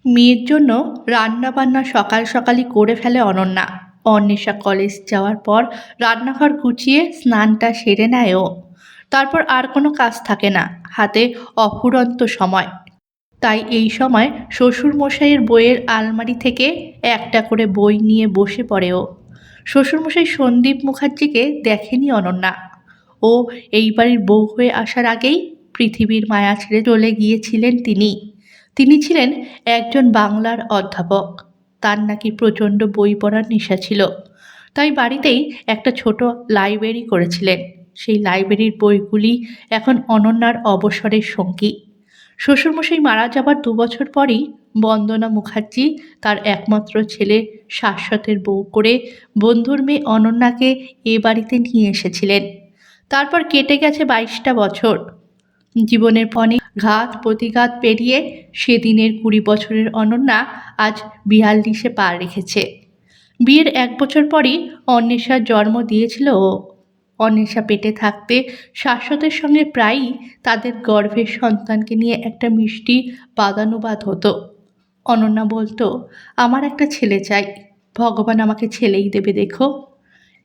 মেয়ের জন্য রান্নাবান্না সকাল সকালই করে ফেলে অনন্যা। অন্বেষা কলেজ যাওয়ার পর রান্নাঘর গুছিয়ে স্নানটা সেরে নেয় ও। তারপর আর কোনো কাজ থাকে না, হাতে অফুরন্ত সময়। তাই এই সময় শ্বশুরমশাইয়ের বইয়ের আলমারি থেকে একটা করে বই নিয়ে বসে পড়ে ও। শ্বশুরমশাই সন্দীপ মুখার্জিকে দেখেনি অনন্যা। ও এই বাড়ির বউ হয়ে আসার আগেই পৃথিবীর মায়া ছেড়ে চলে গিয়েছিলেন তিনি। তিনি ছিলেন একজন বাংলার অধ্যাপক। তার নাকি প্রচণ্ড বই পড়ার নেশা ছিল। তাই বাড়িতেই একটা ছোট লাইব্রেরি করেছিলেন। সেই লাইব্রেরির বইগুলি এখন অনন্যার অবসরের সঙ্গী। শ্বশুরমশাই মারা যাবার ২ বছর পরই বন্দনা মুখার্জি তার একমাত্র ছেলে শাশ্বতের বউ করে বন্ধুর মেয়ে অনন্যাকে এ বাড়িতে নিয়ে এসেছিলেন। তারপর কেটে গেছে ২২টা বছর। জীবনের অনেক ঘাত প্রতিঘাত পেরিয়ে সেদিনের ২০ বছরের অনন্যা আজ ৪২-এ পা রেখেছে। বিয়ের ১ বছর পরই অন্বেষার জন্ম দিয়েছিল ও। অন্বেষা পেটে থাকতে শাশ্বতের সঙ্গে প্রায়ই তাদের গর্ভের সন্তানকে নিয়ে একটা মিষ্টি বাদানুবাদ হতো। অনন্যা বলতো, আমার একটা ছেলে চাই, ভগবান আমাকে ছেলেই দেবে দেখো।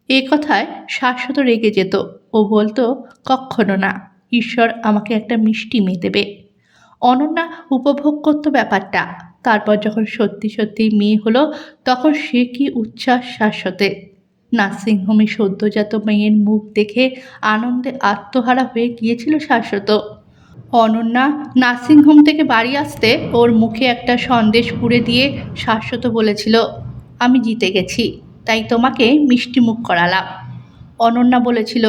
এ কথায় শাশ্বত রেগে যেত। ও বলতো, কক্ষনো না, ঈশ্বর আমাকে একটা মিষ্টি মেয়ে দেবে। অনন্যা উপভোগ করত ব্যাপারটা। তারপর যখন সত্যি সত্যি মেয়ে হলো, তখন সে কি উচ্ছ্বাস শাশ্বতের। নার্সিংহোমে সদ্যজাত মেয়ের মুখ দেখে আনন্দে আত্মহারা হয়ে গিয়েছিল শাশ্বত। অনন্যা নার্সিংহোম থেকে বাড়ি আসতে ওর মুখে একটা সন্দেশ পুড়ে দিয়ে শাশ্বত বলেছিল, আমি জিতে গেছি, তাই তোমাকে মিষ্টি মুখ করালাম। অনন্যা বলেছিল,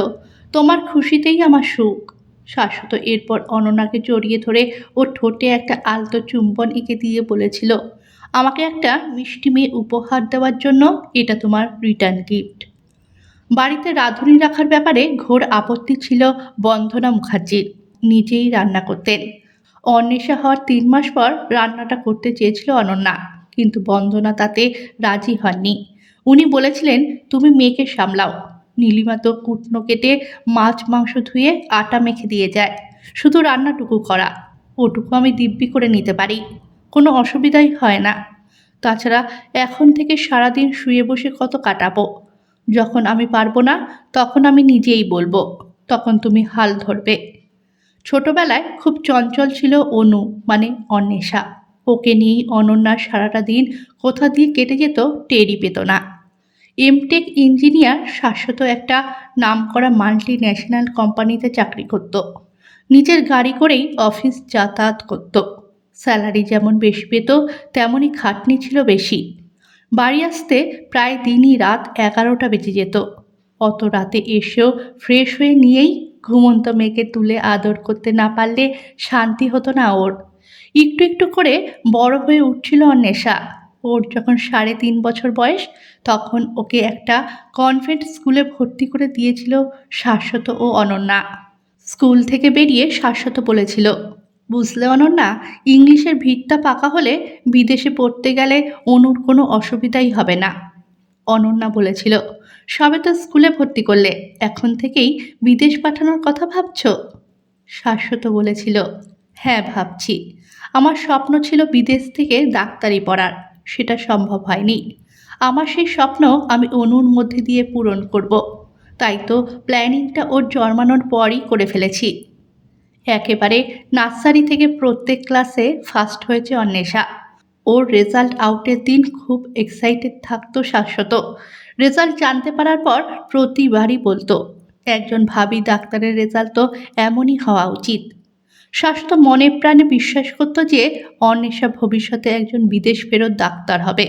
তোমার খুশিতেই আমার সুখ। শাশ্বত এরপর অনন্যাকে জড়িয়ে ধরে ওর ঠোঁটে একটা আলতো চুম্বন এঁকে দিয়ে বলেছিল, আমাকে একটা মিষ্টি মেয়ে উপহার দেওয়ার জন্য এটা তোমার রিটার্ন গিফট। বাড়িতে রাঁধুনি রাখার ব্যাপারে ঘোর আপত্তি ছিল বন্দনা মুখার্জির। নিজেই রান্না করতেন। অন্বেষা হওয়ার ৩ মাস পর রান্নাটা করতে চেয়েছিল অনন্যা, কিন্তু বন্দনা তাতে রাজি হননি। উনি বলেছিলেন, তুমি মেয়েকে সামলাও। নীলিমা তো কুটনো কেটে মাছ মাংস ধুয়ে আটা মেখে দিয়ে যায়, শুধু রান্নাটুকু করা, ওটুকু আমি দিব্যি করে নিতে পারি, কোনো অসুবিধাই হয় না। তাছাড়া এখন থেকে সারাদিন শুয়ে বসে কত কাটাবো। যখন আমি পারবো না, তখন আমি নিজেই বলবো, তখন তুমি হাল ধরবে। ছোটবেলায় খুব চঞ্চল ছিল অনু, মানে অন্বেষা। ওকে নিয়েই অনন্যার সারাটা দিন কোথা দিয়ে কেটে যেত টেরই পেত না। এমটেক ইঞ্জিনিয়ার শাশ্বত একটা নামকরা মাল্টি ন্যাশনাল কোম্পানিতে চাকরি করত। নিজের গাড়ি করেই অফিস যাতায়াত করত। স্যালারি যেমন বেশি পেত, তেমনই খাটনি ছিল বেশি। বাড়ি আসতে প্রায় দিনই রাত 11টা বেজে যেত। অত রাতে এসেও ফ্রেশ হয়ে নিয়েই ঘুমন্ত মেয়েকে তুলে আদর করতে না পারলে শান্তি হতো না ওর। একটু একটু করে বড় হয়ে উঠছিল অন্বেষা। ওর যখন 3.5 বছর বয়স, তখন ওকে একটা কনভেন্ট স্কুলে ভর্তি করে দিয়েছিল শাশ্বত ও অনন্যা। স্কুল থেকে বেরিয়ে শাশ্বত বলেছিল, বুঝলে অনন্যা, ইংলিশের ভিতটা পাকা হলে বিদেশে পড়তে গেলে অনুর কোনো অসুবিধাই হবে না। অনন্যা বলেছিল, সবে তো স্কুলে ভর্তি করলে, এখন থেকেই বিদেশ পাঠানোর কথা ভাবছ? শাশ্বত বলেছিল, হ্যাঁ ভাবছি। আমার স্বপ্ন ছিল বিদেশ থেকে ডাক্তারি পড়ার, সেটা সম্ভব হয়নি। আমার সেই স্বপ্ন আমি অনুর মধ্যে দিয়ে পূরণ করব। তাই তো প্ল্যানিংটা ওর জন্মানোর পরই করে ফেলেছি। একেবারে নার্সারি থেকে প্রত্যেক ক্লাসে ফার্স্ট হয়েছে অন্বেষা। ওর রেজাল্ট আউটের দিন খুব এক্সাইটেড থাকতো শাশ্বত। রেজাল্ট জানতে পারার পর প্রতিবারই বলতো, একজন ভাবি ডাক্তারের রেজাল্ট তো এমনই হওয়া উচিত। শাশ্বত মনে প্রাণে বিশ্বাস করতো যে অন্বেষা ভবিষ্যতে একজন বিদেশ ফেরত ডাক্তার হবে।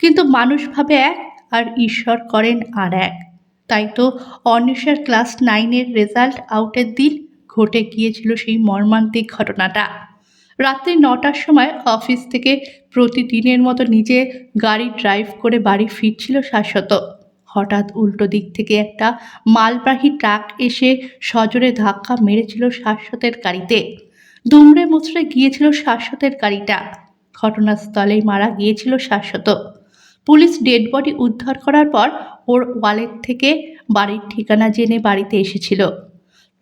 কিন্তু মানুষ ভাবে এক, আর ঈশ্বর করেন আর এক। তাই তো অন্বেষার ক্লাস 9-এর রেজাল্ট আউটের দিন ঘটে গিয়েছিল সেই মর্মান্তিক ঘটনাটা। রাত্রি 9টার সময় অফিস থেকে প্রতিদিনের মতো নিজে গাড়ি ড্রাইভ করে বাড়ি ফিরছিল শাশ্বত। হঠাৎ উল্টো দিক থেকে একটা মালবাহী ট্রাক এসে সজোরে ধাক্কা মেরেছিল শাশ্বতের গাড়িতে। দুমড়ে মুচড়ে গিয়েছিল শাশ্বতের গাড়িটা। ঘটনাস্থলেই মারা গিয়েছিল শাশ্বত। পুলিশ ডেড বডি উদ্ধার করার পর ওর ওয়ালেট থেকে বাড়ির ঠিকানা জেনে বাড়িতে এসেছিল।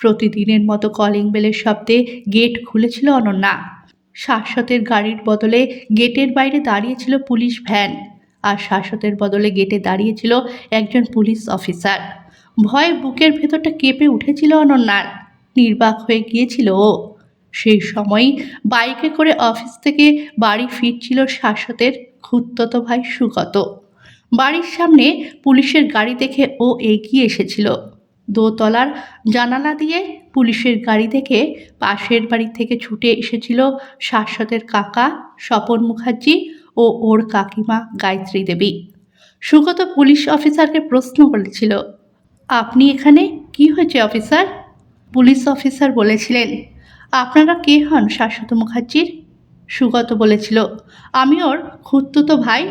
প্রতিদিনের মতো কলিং বেলের শব্দে গেট খুলেছিল অনন্যা। শাশ্বতের গাড়ির বদলে গেটের বাইরে দাঁড়িয়েছিল পুলিশ ভ্যান, আর শাশ্বতের বদলে গেটে দাঁড়িয়েছিল একজন পুলিশ অফিসার। ভয়ে বুকের ভেতরটা কেঁপে উঠেছিল অনন্যার। নির্বাক হয়ে গিয়েছিল ও। সেই সময়ই বাইকে করে অফিস থেকে বাড়ি ফিরছিল শাশ্বতের খুড়তুতো ভাই সুগত। বাড়ির সামনে পুলিশের গাড়ি দেখে ও এগিয়ে এসেছিল। দোতলার জানালা দিয়ে পুলিশের গাড়ি দেখে পাশের বাড়ি থেকে ছুটে এসেছিল শাশ্বতের কাকা স্বপন মুখার্জি ও ওর কাকিমা গায়ত্রী দেবী। সুগত পুলিশ অফিসারকে প্রশ্ন করেছিল, আপনি এখানে? কি হয়েছে অফিসার? পুলিশ অফিসার বলেছিলেন, আপনারা কে হন শাশ্বত মুখার্জির? সুগত বলেছিল, আমি ওর খুড়তুতো ভাই,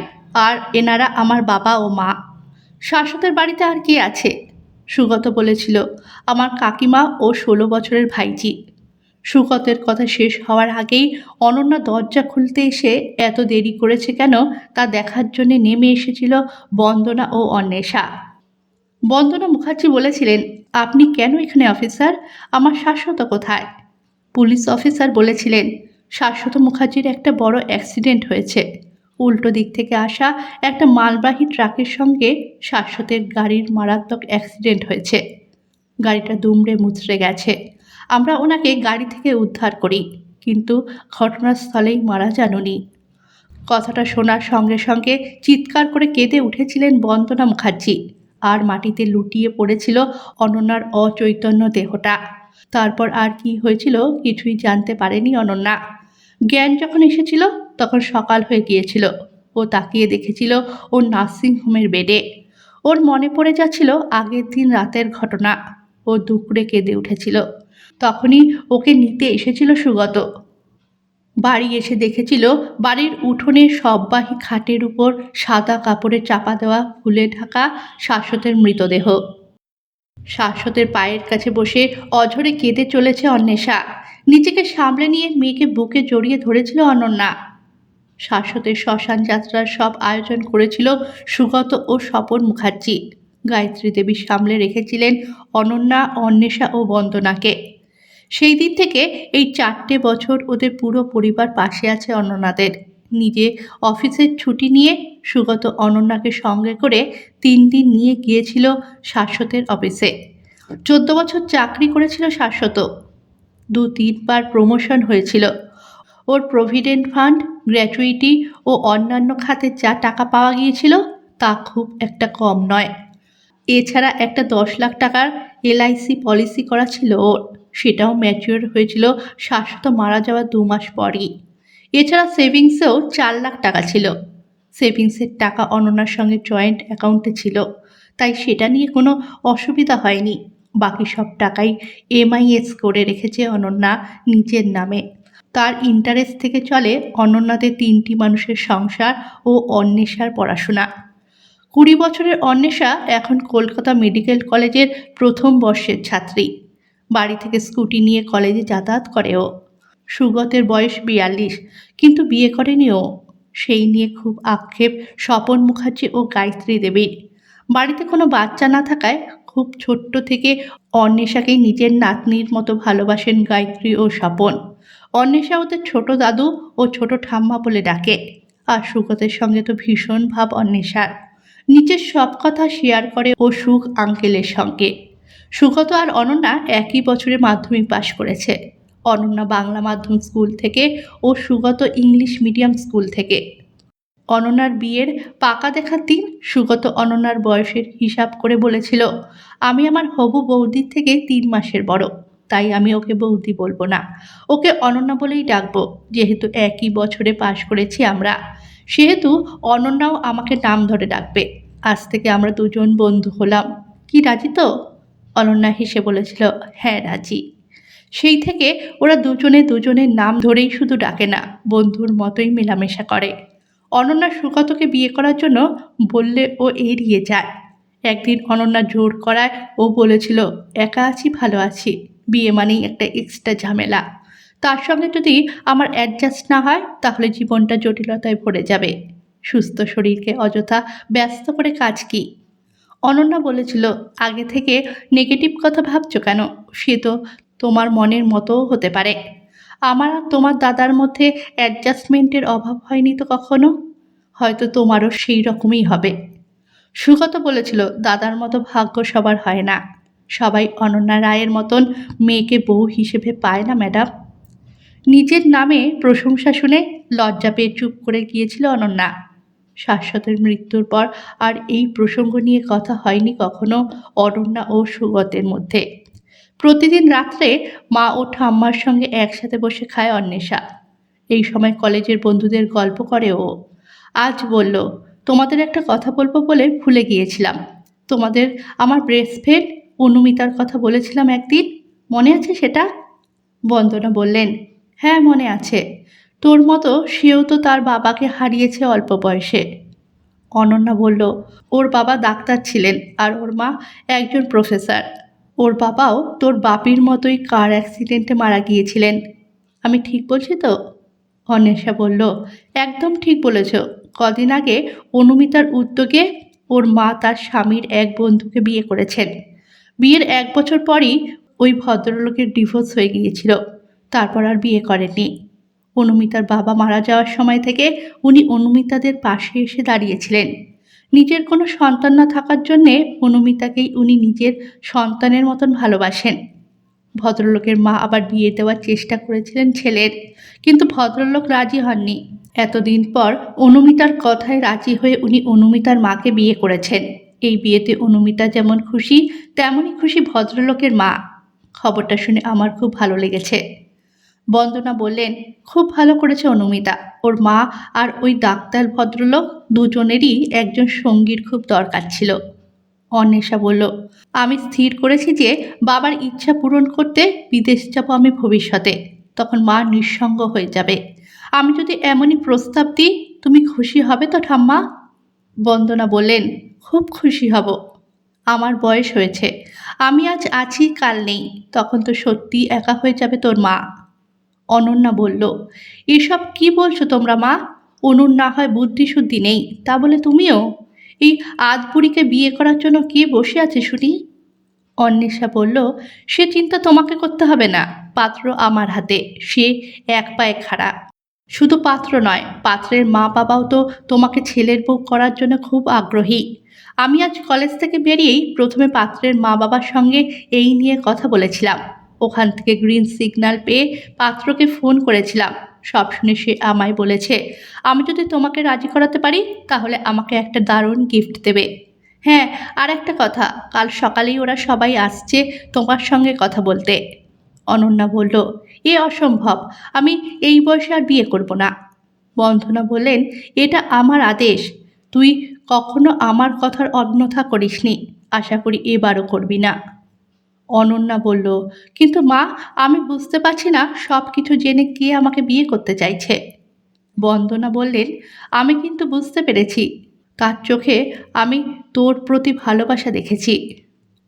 আর এনারা আমার বাবা ও মা। শাশ্বতের বাড়িতে আর কে আছে? সুগত বলেছিল, আমার কাকিমা ও 16 বছরের ভাইজি। সুগতের কথা শেষ হওয়ার আগেই অনন্যা দরজা খুলতে এসে এত দেরি করেছে কেন তা দেখার জন্য নেমে এসেছিল বন্দনা ও অন্বেষা। বন্দনা মুখার্জি বলেছিলেন, আপনি কেন এখানে অফিসার? আমার শাশ্বত কোথায়? পুলিশ অফিসার বলেছিলেন, শাশ্বত মুখার্জির একটা বড় অ্যাক্সিডেন্ট হয়েছে। উল্টো দিক থেকে আসা একটা মালবাহী ট্রাকের সঙ্গে শাশ্বতের গাড়ির মারাত্মক অ্যাক্সিডেন্ট হয়েছে। গাড়িটা দুমড়ে মুচড়ে গেছে। আমরা ওনাকে গাড়ি থেকে উদ্ধার করি, কিন্তু ঘটনাস্থলেই মারা যান উনি। কথাটা শোনার সঙ্গে সঙ্গে চিৎকার করে কেঁদে উঠেছিলেন বন্দনা মুখার্জি, আর মাটিতে লুটিয়ে পড়েছিল অনন্যার অচৈতন্য দেহটা। তারপর আর কি হয়েছিল কিছুই জানতে পারেনি অনন্যা। জ্ঞান যখন এসেছিল তখন সকাল হয়ে গিয়েছিল। ও তাকিয়ে দেখেছিল ওর নার্সিংহোমের বেডে। ওর মনে পড়ে যাচ্ছিল আগের দিন রাতের ঘটনা। ও দুকড়ে কেঁদে উঠেছিল। তখনই ওকে নিতে এসেছিল সুগত। বাড়ি এসে দেখেছিল বাড়ির উঠোনে শববাহী খাটের উপর সাদা কাপড়ে চাপা দেওয়া ফুলে ঢাকা শাশ্বতের মৃতদেহ। শাশ্বতের পায়ের কাছে বসে অঝরে কেঁদে চলেছে অন্বেষা। নিজেকে সামলে নিয়ে মেয়েকে বুকে জড়িয়ে ধরেছিল অনন্যা। শাশ্বতের শ্মশান যাত্রার সব আয়োজন করেছিল সুগত ও স্বপন মুখার্জি। গায়ত্রী দেবী সামলে রেখেছিলেন অনন্যা, অন্বেষা ও বন্দনাকে। সেই দিন থেকে এই 4টে বছর ওদের পুরো পরিবার পাশে আছে অনন্যাদের। নিজে অফিসের ছুটি নিয়ে সুগত অনন্যাকে সঙ্গে করে 3 দিন নিয়ে গিয়েছিল শাশ্বতের অফিসে। 14 বছর চাকরি করেছিল শাশ্বত। 2-3 বার প্রমোশন হয়েছিল। ওর প্রভিডেন্ট ফান্ড, গ্র্যাচুইটি ও অন্যান্য খাতে যা টাকা পাওয়া গিয়েছিল তা খুব একটা কম নয়। এছাড়া একটা 10 লাখ টাকার LIC পলিসি করা ছিল ওর। সেটাও ম্যাচিওর হয়েছিল শাশ্বত মারা যাওয়ার 2 মাস পরই। এছাড়া সেভিংসেও 4 লাখ টাকা ছিল। সেভিংসের টাকা অনন্যার সঙ্গে জয়েন্ট অ্যাকাউন্টে ছিল, তাই সেটা নিয়ে কোনো অসুবিধা হয়নি। বাকি সব টাকাই MIS করে রেখেছে অনন্যা নিজের নামে। তার ইন্টারেস্ট থেকে চলে অনন্যাদের 3টি মানুষের সংসার ও অন্বেষার পড়াশোনা। 20 বছরের অন্বেষা এখন কলকাতা মেডিকেল কলেজের 1ম বর্ষের ছাত্রী। বাড়ি থেকে স্কুটি নিয়ে কলেজে যাতায়াত করে ও। সুগতের বয়স 42, কিন্তু বিয়ে করেনি ও। সেই নিয়ে খুব আক্ষেপ স্বপন মুখার্জি ও গায়ত্রী দেবীর। বাড়িতে কোনো বাচ্চা না থাকায় খুব ছোট্ট থেকে অন্বেষাকেই নিজের নাতনির মতো ভালোবাসেন গায়ত্রী ও স্বপন। অন্বেষা ওদের ছোট দাদু ও ছোট ঠাম্মা বলে ডাকে। আর সুগতের সঙ্গে তো ভীষণ ভাব অন্বেষার। নিজের সব কথা শেয়ার করে ও সুখ আঙ্কেলের সঙ্গে। সুগত আর অনন্যা একই বছরে মাধ্যমিক পাশ করেছে। অনন্যা বাংলা মাধ্যম স্কুল থেকে ও সুগত ইংলিশ মিডিয়াম স্কুল থেকে। অনন্যার বিয়ের পাকা দেখার দিন সুগত অনন্যার বয়সের হিসাব করে বলেছিল, আমি আমার হবু বৌদির থেকে 3 মাসের বড়, তাই আমি ওকে বৌদি বলবো না, ওকে অনন্যা বলেই ডাকবো। যেহেতু একই বছরে পাশ করেছি আমরা, সেহেতু অনন্যাও আমাকে নাম ধরে ডাকবে। আজ থেকে আমরা দুজন বন্ধু হলাম। কি রাজি তো? অনন্যা হেসে বলেছিল, হ্যাঁ রাজি। সেই থেকে ওরা দুজনে দুজনের নাম ধরেই শুধু ডাকে না, বন্ধুর মতোই মেলামেশা করে। অনন্যা সুগতকে বিয়ে করার জন্য বললে ও এড়িয়ে যায়। একদিন অনন্যা জোর করায় ও বলেছিল, একা আছি ভালো আছি, বিয়ে মানেই একটা এক্সট্রা ঝামেলা। তার সঙ্গে যদি আমার অ্যাডজাস্ট না হয় তাহলে জীবনটা জটিলতায় ভরে যাবে। সুস্থ শরীরকে অযথা ব্যস্ত করে কাজ কি? অনন্যা বলেছিল, আগে থেকে নেগেটিভ কথা ভাবছো কেন? সে তো তোমার মনের মতোও হতে পারে। আমার আর তোমার দাদার মধ্যে অ্যাডজাস্টমেন্টের অভাব হয়নি তো কখনো? হয়তো তোমারও সেই রকমই হবে। সুগত বলেছিল, দাদার মতো ভাগ্য সবার হয় না। সবাই অনন্যা রায়ের মতন মেয়েকে বউ হিসেবে পায় না ম্যাডাম। নিজের নামে প্রশংসা শুনে লজ্জা পেয়ে চুপ করে গিয়েছিল অনন্যা। শাশ্বতের মৃত্যুর পর আর এই প্রসঙ্গ নিয়ে কথা হয়নি কখনো অনন্যা ও সুগতের মধ্যে। প্রতিদিন রাত্রে মা ও ঠাম্মার সঙ্গে একসাথে বসে খায় অন্বেষা। এই সময় কলেজের বন্ধুদের গল্প করে ও। আজ বলল, তোমাদের একটা কথা বলবো বলে ভুলে গিয়েছিলাম। তোমাদের আমার বেস্ট ফ্রেন্ড অনুমিতার কথা বলেছিলাম একদিন, মনে আছে সেটা? বন্দনা বললেন, হ্যাঁ মনে আছে। তোর মতো সেও তো তার বাবাকে হারিয়েছে অল্প বয়সে। অনন্যা বলল, ওর বাবা ডাক্তার ছিলেন আর ওর মা একজন প্রফেসর। ওর বাবাও তোর বাপির মতোই কার অ্যাক্সিডেন্টে মারা গিয়েছিলেন। আমি ঠিক বলছি তো? অন্বেষা বলল, একদম ঠিক বলেছ। কদিন আগে অনুমিতার উদ্যোগে ওর মা তার স্বামীর এক বন্ধুকে বিয়ে করেছেন। বিয়ের 1 বছর পরই ওই ভদ্রলোকের ডিভোর্স হয়ে গিয়েছিল। তারপর আর বিয়ে করেননি। অনুমিতার বাবা মারা যাওয়ার সময় থেকে উনি অনুমিতাদের পাশে এসে দাঁড়িয়েছিলেন। নিজের কোনো সন্তান না থাকার জন্যে অনুমিতাকেই উনি নিজের সন্তানের মতন ভালোবাসেন। ভদ্রলোকের মা আবার বিয়ে দেওয়ার চেষ্টা করেছিলেন ছেলের, কিন্তু ভদ্রলোক রাজি হননি। এতদিন পর অনুমিতার কথায় রাজি হয়ে উনি অনুমিতার মাকে বিয়ে করেছেন। এই বিয়েতে অনুমিতা যেমন খুশি, তেমনই খুশি ভদ্রলোকের মা। খবরটা শুনে আমার খুব ভালো লেগেছে। বন্দনা বললেন, খুব ভালো করেছে অনুমিতা। ওর মা আর ওই ডাক্তার ভদ্রলোক দুজনেরই একজন সঙ্গীর খুব দরকার ছিল। অন্বেষা বলল, আমি স্থির করেছি যে বাবার ইচ্ছা পূরণ করতে বিদেশ যাব আমি ভবিষ্যতে। তখন মা নিঃসঙ্গ হয়ে যাবে। আমি যদি এমনই প্রস্তাব দিই, তুমি খুশি হবে তো ঠাম্মা? বন্দনা বললেন, খুব খুশি হব। আমার বয়স হয়েছে, আমি আজ আছি কাল নেই, তখন তো সত্যি একা হয়ে যাবে তোর মা। অনন্যা বলল, এসব কি বলছো তোমরা মা? অনুর না হয় বুদ্ধি শুদ্ধি নেই, তা বলে তুমিও? এই আধবুড়িকে বিয়ে করার জন্য কে বসে আছে শুনি? অন্বেষা বলল, সে চিন্তা তোমাকে করতে হবে না। পাত্র আমার হাতে, সে এক পায়ে খাড়া। শুধু পাত্র নয়, পাত্রের মা বাবাও তো তোমাকে ছেলের বউ করার জন্য খুব আগ্রহী। আমি আজ কলেজ থেকে বেরিয়েই প্রথমে পাত্রের মা বাবার সঙ্গে এই নিয়ে কথা বলেছিলাম। ওখান থেকে গ্রিন সিগন্যাল পেয়ে পাত্রকে ফোন করেছিলাম। সব শুনে সে আমায় বলেছে, আমি যদি তোমাকে রাজি করাতে পারি তাহলে আমাকে একটা দারুণ গিফট দেবে। হ্যাঁ, আর একটা কথা, কাল সকালেই ওরা সবাই আসছে তোমার সঙ্গে কথা বলতে। অনন্যা বলল, এ অসম্ভব, আমি এই বয়সে আর বিয়ে করব না। বন্দনা বললেন, এটা আমার আদেশ, তুই কখনো আমার কথার অন্যথা করিসনি, আশা করি এবারও করবি না। অনন্যা বলল, কিন্তু মা, আমি বুঝতে পারছি না সব কিছু জেনে কে আমাকে বিয়ে করতে চাইছে। বন্দনা বললেন, আমি কিন্তু বুঝতে পেরেছি। তার চোখে আমি তোর প্রতি ভালোবাসা দেখেছি।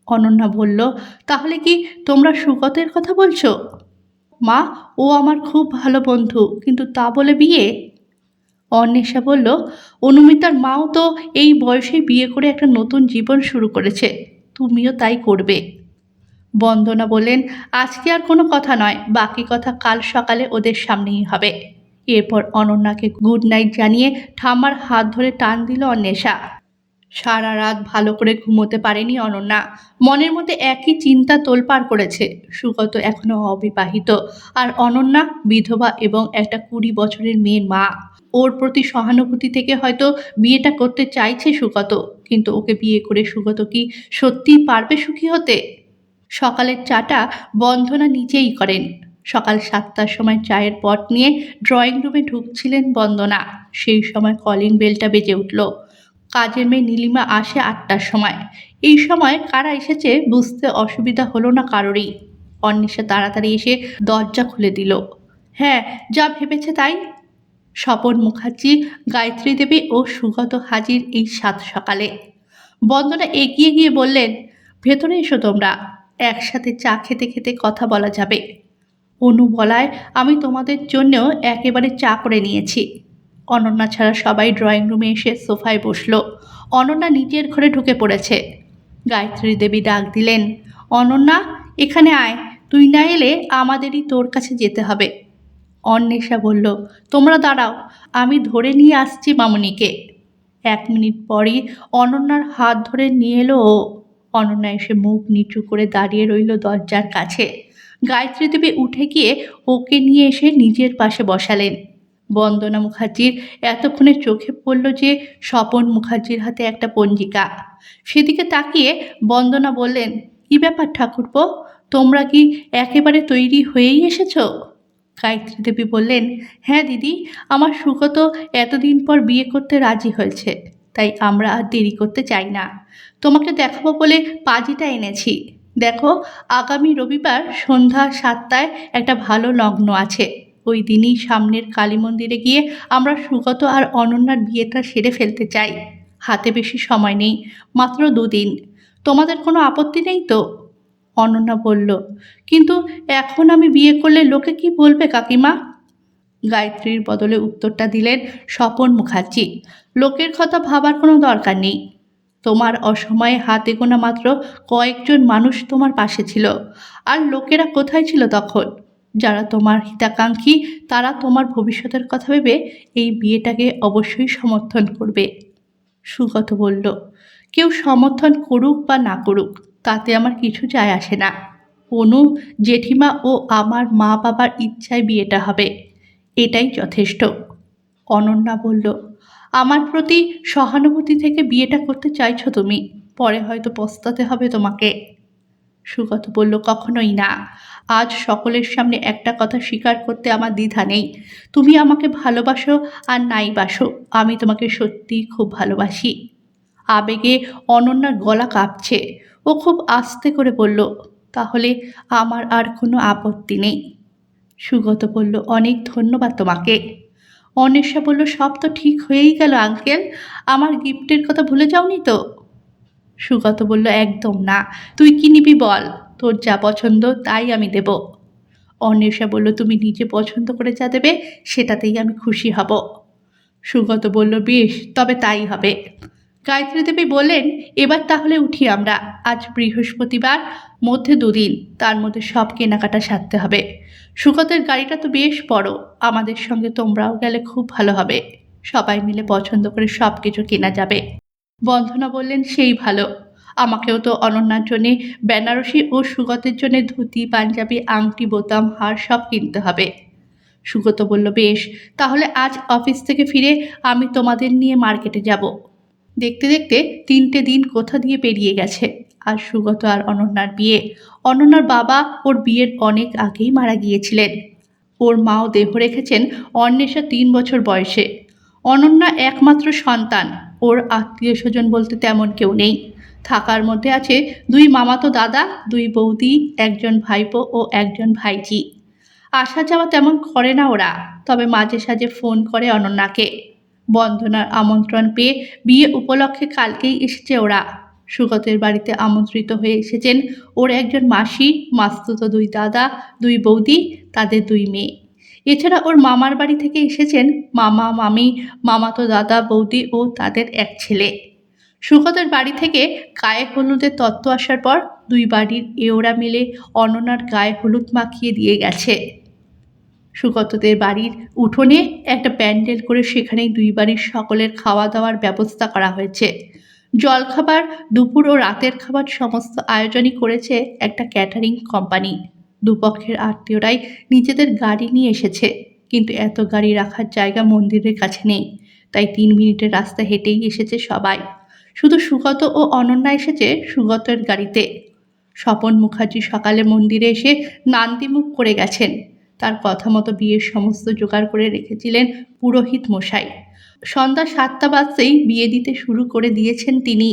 অনন্যা বলল, তাহলে কি তোমরা সুগতের কথা বলছো? মা, ও আমার খুব ভালো বন্ধু, কিন্তু তা বলে বিয়ে? অন্বেষা বলল, অনুমিতার মাও তো এই বয়সে বিয়ে করে একটা নতুন জীবন শুরু করেছে, তুমিও তাই করবে। বন্দনা বললেন, আজকে আর কোনো কথা নয়, বাকি কথা কাল সকালে ওদের সামনেই হবে। এরপর অনন্যাকে গুড নাইট জানিয়ে ঠাম্মার হাত ধরে টান দিল অন্বেষা। সারা রাত ভালো করে ঘুমোতে পারেনি অনন্যা। মনের মধ্যে একই চিন্তা তোলপাড় করেছে। সুগত এখনো অবিবাহিত, আর অনন্যা বিধবা এবং একটা 20 বছরের মেয়ের মা। ওর প্রতি সহানুভূতি থেকে হয়তো বিয়েটা করতে চাইছে সুগত, কিন্তু ওকে বিয়ে করে সুগত কি সত্যিই পারবে সুখী হতে? সকালের চাটা বন্দনা নিজেই করেন। সকাল 7টার সময় চায়ের পট নিয়ে ড্রয়িং রুমে ঢুকছিলেন বন্দনা। সেই সময় কলিং বেলটা বেজে উঠল। কাজের মেয়ে নীলিমা আসে 8টার সময়। এই সময় কারা এসেছে বুঝতে অসুবিধা হলো না কারোরই। অন্বেষা তাড়াতাড়ি এসে দরজা খুলে দিল। হ্যাঁ, যা ভেবেছে তাই। স্বপন মুখার্জি, গায়ত্রী দেবী ও সুগত হাজির এই 7 সকালে। বন্দনা এগিয়ে গিয়ে বললেন, ভেতরে এসো তোমরা, একসাথে চা খেতে খেতে কথা বলা যাবে। অনু বলায় আমি তোমাদের জন্যও একেবারে চা করে নিয়েছি। অনন্যা ছাড়া সবাই ড্রয়িং রুমে এসে সোফায় বসল। অনন্যা নিজের ঘরে ঢুকে পড়েছে। গায়ত্রী দেবী ডাক দিলেন, অনন্যা এখানে আয়, তুই না এলে আমাদেরই তোর কাছে যেতে হবে। অন্বেষা বলল, তোমরা দাঁড়াও, আমি ধরে নিয়ে আসছি মামুনিকে। 1 মিনিট পরই অনন্যার হাত ধরে নিয়ে এলো ও। অনন্যা এসে মুখ নিচু করে দাঁড়িয়ে রইল দরজার কাছে। গায়ত্রী দেবী উঠে গিয়ে ওকে নিয়ে এসে নিজের পাশে বসালেন। বন্দনা মুখার্জির এতক্ষণে চোখে পড়ল যে স্বপন মুখার্জির হাতে একটা পঞ্জিকা। সেদিকে তাকিয়ে বন্দনা বললেন, কি ব্যাপার ঠাকুরপো, তোমরা কি একেবারে তৈরি হয়েই এসেছো? গায়ত্রী দেবী বললেন, হ্যাঁ দিদি, আমার সুগত এতদিন পর বিয়ে করতে রাজি হয়েছে, তাই আমরা আর দেরি করতে চাই না। তোমাকে দেখাবো বলে পাজিটা এনেছি। দেখো, আগামী রবিবার সন্ধ্যা 7টায় একটা ভালো লগ্ন আছে। ওই দিনই সামনের কালী মন্দিরে গিয়ে আমরা সুগত আর অনন্যার বিয়েটা সেরে ফেলতে চাই। হাতে বেশি সময় নেই, মাত্র 2 দিন। তোমাদের কোনো আপত্তি নেই তো? অনন্যা বলল, কিন্তু এখন আমি বিয়ে করলে লোকে কি বলবে কাকিমা? গায়ত্রীর বদলে উত্তরটা দিলেন স্বপন মুখার্জি, লোকের কথা ভাবার কোনো দরকার নেই। তোমার অসময়ে হাতে গোনা মাত্র কয়েকজন মানুষ তোমার পাশে ছিল, আর লোকেরা কোথায় ছিল তখন? যারা তোমার হিতাকাঙ্ক্ষী তারা তোমার ভবিষ্যতের কথা ভেবে এই বিয়েটাকে অবশ্যই সমর্থন করবে। সুগত বলল, কেউ সমর্থন করুক বা না করুক তাতে আমার কিছু যায় আসে না। অনু, জেঠিমা ও আমার মা বাবার ইচ্ছায় বিয়েটা হবে, এটাই যথেষ্ট। অনন্যা বলল, আমার প্রতি সহানুভূতি থেকে বিয়েটা করতে চাইছো তুমি, পরে হয়তো পস্তাতে হবে তোমাকে। সুগত বলল, কখনোই না। আজ সকলের সামনে একটা কথা স্বীকার করতে আমার দ্বিধা নেই। তুমি আমাকে ভালোবাসো আর নাই বাসো, আমি তোমাকে সত্যিই খুব ভালোবাসি। আবেগে অনন্যার গলা কাঁপছে। ও খুব আস্তে করে বলল, তাহলে আমার আর কোনো আপত্তি নেই। সুগত বলল, অনেক ধন্যবাদ তোমাকে। অন্বেষা বলল, সব তো ঠিক হয়েই গেল আঙ্কেল, আমার গিফটের কথা ভুলে যাওনি তো? সুগত বলল, একদম না, তুই কি নিবি বল, তোর যা পছন্দ তাই আমি দেব। অন্বেষা বলল, তুমি নিজে পছন্দ করে যা দেবে সেটাতেই আমি খুশি হব। সুগত বলল, বেশ, তবে তাই হবে। গায়ত্রী দেবী বললেন, এবার তাহলে উঠি আমরা। আজ বৃহস্পতিবার, মধ্যে 2 দিন, তার মধ্যে সব কেনাকাটা সারতে হবে। সুগতের গাড়িটা তো বেশ বড়, আমাদের সঙ্গে তোমরাও গেলে খুব ভালো হবে। সবাই মিলে পছন্দ করে সব কিছু কেনা যাবে। বন্ধনা বললেন, সেই ভালো। আমাকেও তো অনন্যার জন্যে বেনারসি ও সুগতের জন্য ধুতি, পাঞ্জাবি, আংটি, বোতাম, হার সব কিনতে হবে। সুগত বলল, বেশ, তাহলে আজ অফিস থেকে ফিরে আমি তোমাদের নিয়ে মার্কেটে যাব। দেখতে দেখতে 3টে দিন কোথা দিয়ে পেরিয়ে গেছে। আর সুগত আর অনন্যার বিয়ে। অনন্যার বাবা ওর বিয়ের অনেক আগেই মারা গিয়েছিলেন। ওর মাও দেহ রেখেছেন অন্বেষা 3 বছর বয়সে। অনন্যা একমাত্র সন্তান, ওর আত্মীয় স্বজন বলতে তেমন কেউ নেই। থাকার মধ্যে আছে 2 মামাতো দাদা, 2 বৌদি, একজন ভাইপো ও একজন ভাইঝি। আসা যাওয়া তেমন করে না ওরা, তবে মাঝে সাঝে ফোন করে অনন্যাকে। বন্দনার আমন্ত্রণ পেয়ে বিয়ে উপলক্ষে কালকেই এসেছে ওরা। সুগতের বাড়িতে আমন্ত্রিত হয়ে এসেছেন ওর একজন মাসি, মাস্তুতো 2 দাদা, 2 বৌদি, তাদের 2 মেয়ে। এছাড়া ওর মামার বাড়ি থেকে এসেছেন মামা, মামি, মামাতো দাদা, বৌদি ও তাদের এক ছেলে। সুগতের বাড়ি থেকে গায়ে হলুদের তত্ত্ব আসার পর 2 বাড়ির এওরা মিলে অনন্যার গায়ে হলুদ মাখিয়ে দিয়ে গেছে। সুগতদের বাড়ির উঠোনে একটা প্যান্ডেল করে সেখানেই 2 বাড়ির সকলের খাওয়া দাওয়ার ব্যবস্থা করা হয়েছে। জলখাবার, দুপুর ও রাতের খাবার সমস্ত আয়োজনই করেছে একটা ক্যাটারিং কোম্পানি। দুপক্ষের আত্মীয়রাই নিজেদের গাড়ি নিয়ে এসেছে, কিন্তু এত গাড়ি রাখার জায়গা মন্দিরের কাছে নেই, তাই 3 মিনিটের রাস্তা হেঁটেই এসেছে সবাই। শুধু সুগত ও অনন্যা এসেছে সুগতের গাড়িতে। স্বপন মুখার্জি সকালে মন্দিরে এসে নান্দিমুখ করে গেছেন। তার কথা মতো বিয়ের সমস্ত জোগাড় করে রেখেছিলেন পুরোহিত মশাই। সন্ধ্যা 7টা বাজতেই বিয়ে দিতে শুরু করে দিয়েছেন তিনি।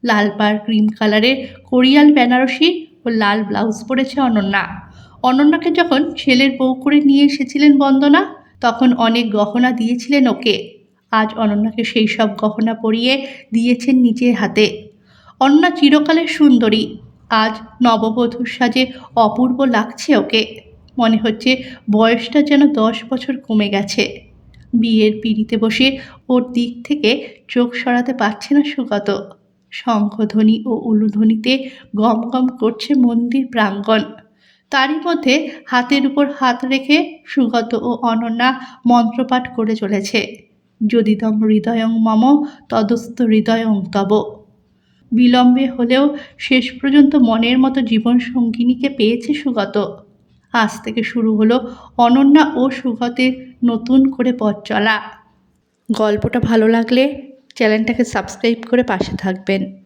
লাল পাড় ক্রিম কালারের কোরিয়াল বেনারসি ও লাল ব্লাউজ পরেছে অনন্যা। অনন্যাকে যখন ছেলের বউ করে নিয়ে এসেছিলেন বন্দনা, তখন অনেক গহনা দিয়েছিলেন ওকে। আজ অনন্যাকে সেই সব গহনা পরিয়ে দিয়েছেন নিজের হাতে। অনন্যা চিরকালের সুন্দরী, আজ নববধূর সাজে অপূর্ব লাগছে ওকে। মনে হচ্ছে বয়সটা যেন 10 বছর কমে গেছে। বিয়ের পিঁড়িতে বসে ওর দিক থেকে চোখ সরাতে পারছে না সুগত। শঙ্খধ্বনি ও উলুধ্বনিতে গম গম করছে মন্দির প্রাঙ্গণ। তারই মধ্যে হাতের উপর হাত রেখে সুগত ও অনন্যা মন্ত্রপাঠ করে চলেছে। যদিদং হৃদয়ং মম তদস্থ হৃদয়ং তব। বিলম্বে হলেও শেষ পর্যন্ত মনের মতো জীবন সঙ্গিনীকে পেয়েছে সুগত। আজ থেকে শুরু হলো অনন্যা ও সুগতের নতুন করে পথ চলা। গল্পটা ভালো লাগলে চ্যানেলটাকে সাবস্ক্রাইব করে পাশে থাকবেন।